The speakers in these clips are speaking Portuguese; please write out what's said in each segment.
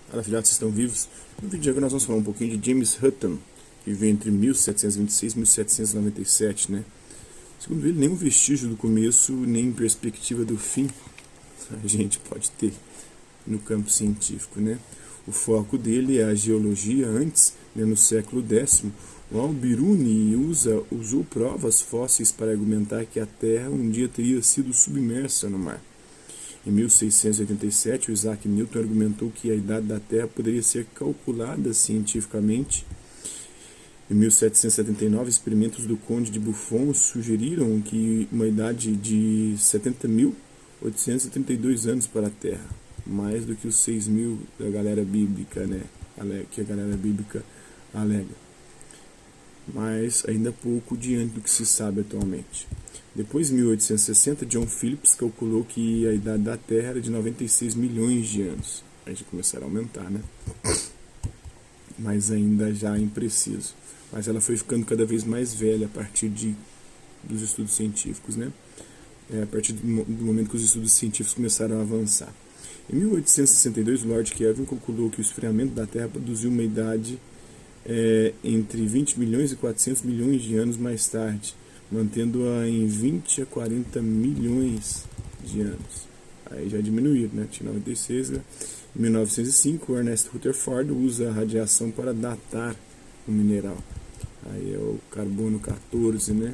Fala, filhotes, estão vivos? No vídeo de agora nós vamos falar um pouquinho de James Hutton, que veio entre 1726 e 1797, né? Segundo ele, nenhum vestígio do começo, nem perspectiva do fim a gente pode ter no campo científico, né? O foco dele é a geologia. Antes, né, no século X, o Al-Biruni usou provas fósseis para argumentar que a Terra um dia teria sido submersa no mar. Em 1687, o Isaac Newton argumentou que a idade da Terra poderia ser calculada cientificamente. Em 1779, experimentos do Conde de Buffon sugeriram que uma idade de 70.832 anos para a Terra, mais do que os 6.000 da galera bíblica, né? Que a galera bíblica alega. Mas ainda pouco diante do que se sabe atualmente. Depois, em 1860, John Phillips calculou que a idade da Terra era de 96 milhões de anos. A gente começará a aumentar, né? Mas ainda já impreciso. Mas ela foi ficando cada vez mais velha a partir dos estudos científicos, né? A partir do momento que os estudos científicos começaram a avançar. Em 1862, Lord Kelvin calculou que o esfriamento da Terra produziu uma idade entre 20 milhões e 400 milhões de anos mais tarde, mantendo-a em 20 a 40 milhões de anos. Aí já diminuíram, né? Tinha 96, né? Em 1905, Ernest Rutherford usa a radiação para datar o mineral. Aí é o carbono 14, né?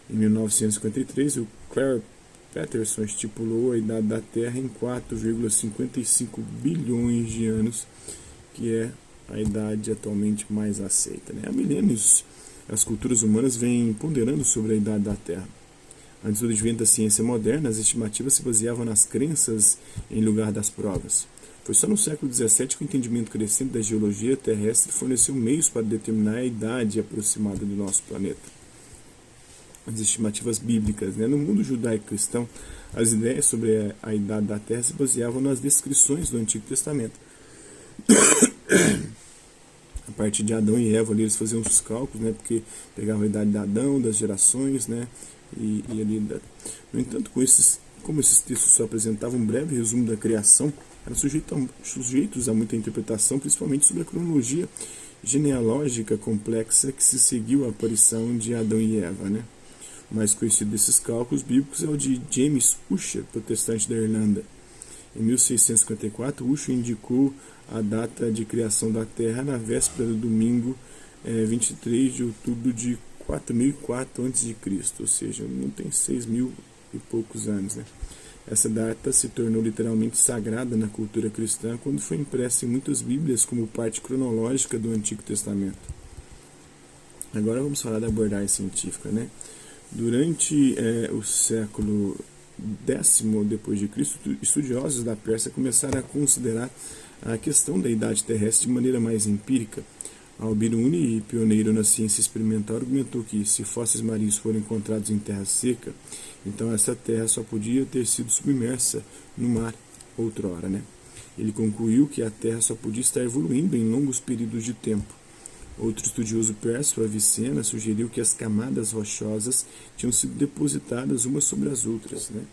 Em 1953, o Clare Patterson estipulou a idade da Terra em 4,55 bilhões de anos, que é a idade atualmente mais aceita, né? Há milênios, as culturas humanas vêm ponderando sobre a idade da Terra. Antes do advento da ciência moderna, as estimativas se baseavam nas crenças em lugar das provas. Foi só no século XVII que o entendimento crescente da geologia terrestre forneceu meios para determinar a idade aproximada do nosso planeta. As estimativas bíblicas, né? No mundo judaico-cristão, as ideias sobre a idade da Terra se baseavam nas descrições do Antigo Testamento. A partir de Adão e Eva, ali, eles faziam os cálculos, né? Porque pegavam a idade de Adão, das gerações, né? No entanto, como esses textos só apresentavam um breve resumo da criação, eram sujeitos a muita interpretação, principalmente sobre a cronologia genealógica complexa que se seguiu à aparição de Adão e Eva, né? O mais conhecido desses cálculos bíblicos é o de James Ussher, protestante da Irlanda. Em 1654, Ussher indicou a data de criação da Terra na véspera do domingo 23 de outubro de 4004 a.C., ou seja, não tem 6.000 e poucos anos, né? Essa data se tornou literalmente sagrada na cultura cristã quando foi impressa em muitas bíblias como parte cronológica do Antigo Testamento. Agora vamos falar da abordagem científica, né? Durante o século X depois de Cristo, estudiosos da Pérsia começaram a considerar a questão da idade terrestre de maneira mais empírica. Al-Biruni, pioneiro na ciência experimental, argumentou que, se fósseis marinhos forem encontrados em terra seca, então essa terra só podia ter sido submersa no mar outrora, né? Ele concluiu que a terra só podia estar evoluindo em longos períodos de tempo. Outro estudioso persa, Avicena, sugeriu que as camadas rochosas tinham sido depositadas umas sobre as outras, né?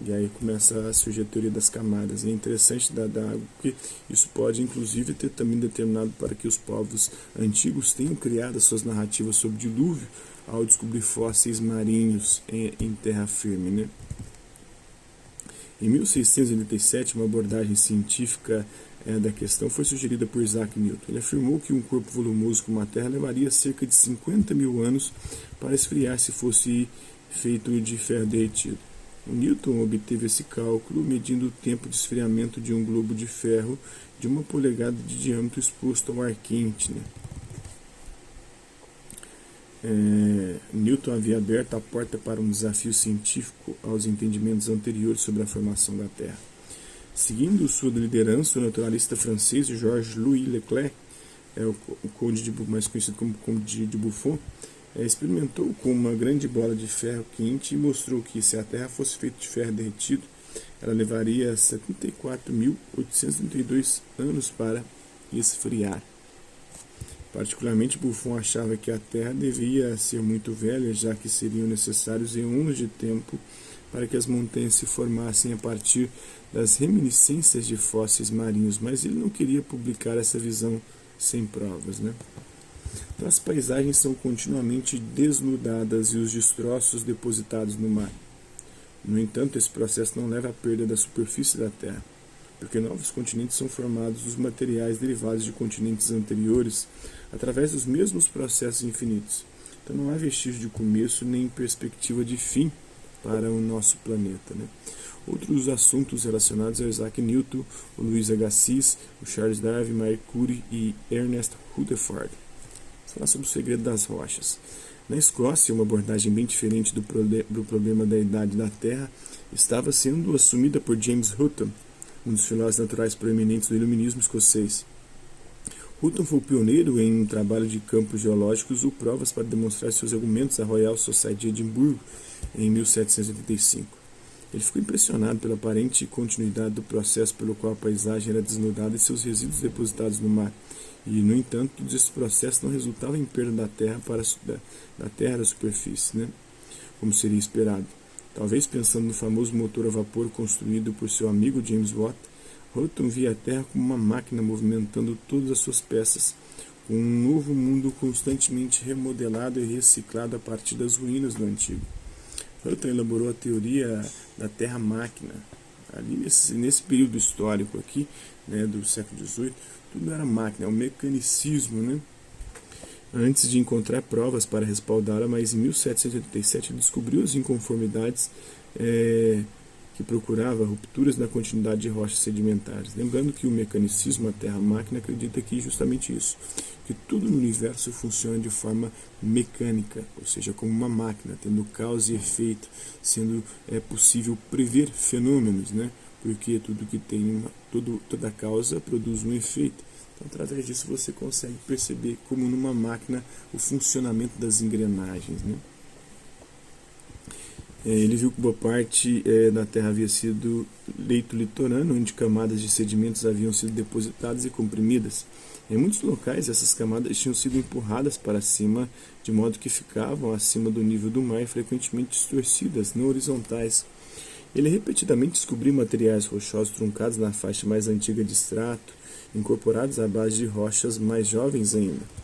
E aí começa a surgir a teoria das camadas. E é interessante da água, porque isso pode inclusive ter também determinado para que os povos antigos tenham criado as suas narrativas sobre dilúvio ao descobrir fósseis marinhos em terra firme, né? Em 1687, uma abordagem científica da questão foi sugerida por Isaac Newton. Ele afirmou que um corpo volumoso como a Terra levaria cerca de 50.000 anos para esfriar se fosse feito de ferro derretido. O Newton obteve esse cálculo medindo o tempo de esfriamento de um globo de ferro de 1 polegada de diâmetro exposto ao ar quente, né? Newton havia aberto a porta para um desafio científico aos entendimentos anteriores sobre a formação da Terra. Seguindo sua liderança, o naturalista francês Georges-Louis Leclerc, o conde mais conhecido como Conde de Buffon, experimentou com uma grande bola de ferro quente e mostrou que, se a Terra fosse feita de ferro derretido, ela levaria 74.832 anos para esfriar. Particularmente, Buffon achava que a Terra devia ser muito velha, já que seriam necessários eões de tempo para que as montanhas se formassem a partir das reminiscências de fósseis marinhos, mas ele não queria publicar essa visão sem provas, né? Então, as paisagens são continuamente desnudadas e os destroços depositados no mar. No entanto, esse processo não leva à perda da superfície da Terra, porque novos continentes são formados dos materiais derivados de continentes anteriores através dos mesmos processos infinitos. Então não há vestígio de começo nem perspectiva de fim para o nosso planeta, né? Outros assuntos relacionados a Isaac Newton, o Luiz Agassiz, o Charles Darwin, Marie Curie e Ernest Rutherford. Vamos falar sobre o segredo das rochas. Na Escócia, uma abordagem bem diferente do problema da idade da Terra estava sendo assumida por James Hutton, um dos filósofos naturais proeminentes do iluminismo escocês. Hutton foi o pioneiro em um trabalho de campos geológicos ou provas para demonstrar seus argumentos à Royal Society de Edimburgo em 1785. Ele ficou impressionado pela aparente continuidade do processo pelo qual a paisagem era desnudada e seus resíduos depositados no mar. E, no entanto, todos esses processos não resultavam em perda da terra da superfície, né? Como seria esperado. Talvez pensando no famoso motor a vapor construído por seu amigo James Watt, Hutton via a Terra como uma máquina movimentando todas as suas peças, com um novo mundo constantemente remodelado e reciclado a partir das ruínas do antigo. Hutton elaborou a teoria da Terra-máquina. Ali nesse período histórico aqui, né, do século XVIII, tudo era máquina, é um mecanicismo, né? Antes de encontrar provas para respaldá-la, mas em 1787 ele descobriu as inconformidades que procurava rupturas na continuidade de rochas sedimentares. Lembrando que o mecanicismo, a Terra-máquina, acredita que justamente isso, que tudo no universo funciona de forma mecânica, ou seja, como uma máquina, tendo causa e efeito, sendo possível prever fenômenos, né? Porque tudo que tem toda causa produz um efeito. Então, através disso você consegue perceber como numa máquina o funcionamento das engrenagens, né? Ele viu que boa parte da Terra havia sido leito litorâneo, onde camadas de sedimentos haviam sido depositadas e comprimidas. Em muitos locais, essas camadas tinham sido empurradas para cima, de modo que ficavam acima do nível do mar e frequentemente distorcidas, não horizontais. Ele repetidamente descobriu materiais rochosos truncados na faixa mais antiga de estrato, incorporados à base de rochas mais jovens ainda.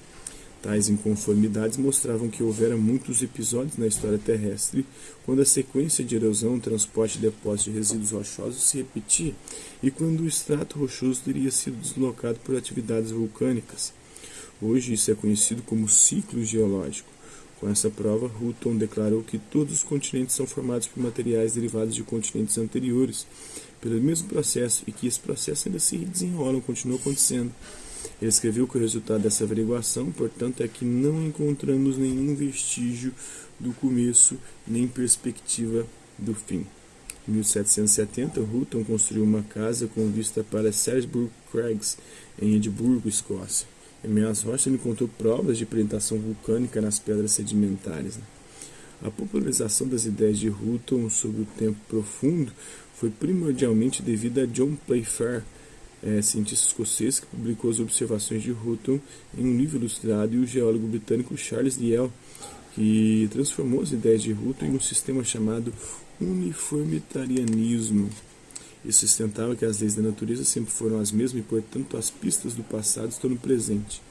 Tais inconformidades mostravam que houvera muitos episódios na história terrestre quando a sequência de erosão, transporte e depósito de resíduos rochosos se repetia e quando o extrato rochoso teria sido deslocado por atividades vulcânicas. Hoje isso é conhecido como ciclo geológico. Com essa prova, Hutton declarou que todos os continentes são formados por materiais derivados de continentes anteriores, pelo mesmo processo, e que esse processo ainda se desenrola, continua acontecendo. Ele escreveu que o resultado dessa averiguação, portanto, é que não encontramos nenhum vestígio do começo nem perspectiva do fim. Em 1770, Hutton construiu uma casa com vista para Salisbury Crags, em Edimburgo, Escócia. Em meio às rochas, ele encontrou provas de penetração vulcânica nas pedras sedimentares. A popularização das ideias de Hutton sobre o tempo profundo foi primordialmente devida a John Playfair, cientista escocês que publicou as observações de Hutton em um livro ilustrado, e o geólogo britânico Charles Lyell, que transformou as ideias de Hutton em um sistema chamado uniformitarianismo. Isso sustentava que as leis da natureza sempre foram as mesmas e, portanto, as pistas do passado estão no presente.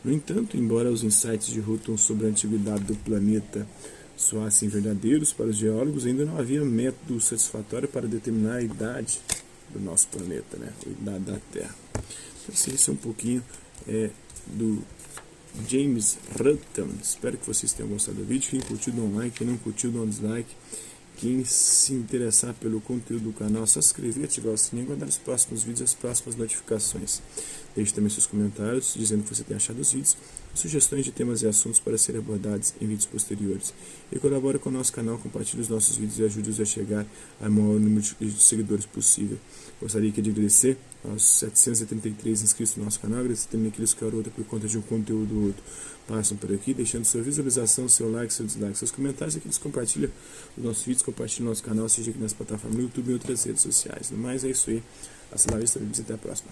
No entanto, embora os insights de Hutton sobre a antiguidade do planeta soassem verdadeiros para os geólogos, ainda não havia método satisfatório para determinar a idade do nosso planeta, né? A idade da Terra. Então, esse é um pouquinho do James Hutton. Espero que vocês tenham gostado do vídeo. Quem curtiu, dá um like. Quem não curtiu, dá um dislike. Quem se interessar pelo conteúdo do canal, é só se inscrever, ativar o sininho e aguardar os próximos vídeos e as próximas notificações. Deixe também seus comentários dizendo o que você tem achado dos vídeos, sugestões de temas e assuntos para serem abordados em vídeos posteriores. E colabore com o nosso canal, compartilhe os nossos vídeos e ajude-os a chegar ao maior número de seguidores possível. Gostaria de agradecer aos 733 inscritos no nosso canal, agradecer também aqueles que outra por conta de um conteúdo ou outro passam por aqui, deixando sua visualização, seu like, seu dislike, seus comentários, aqueles que compartilham os nossos vídeos, compartilhem o nosso canal, seja aqui nas plataformas do YouTube e outras redes sociais. No mais, é isso aí. Hasta la vista, até a próxima.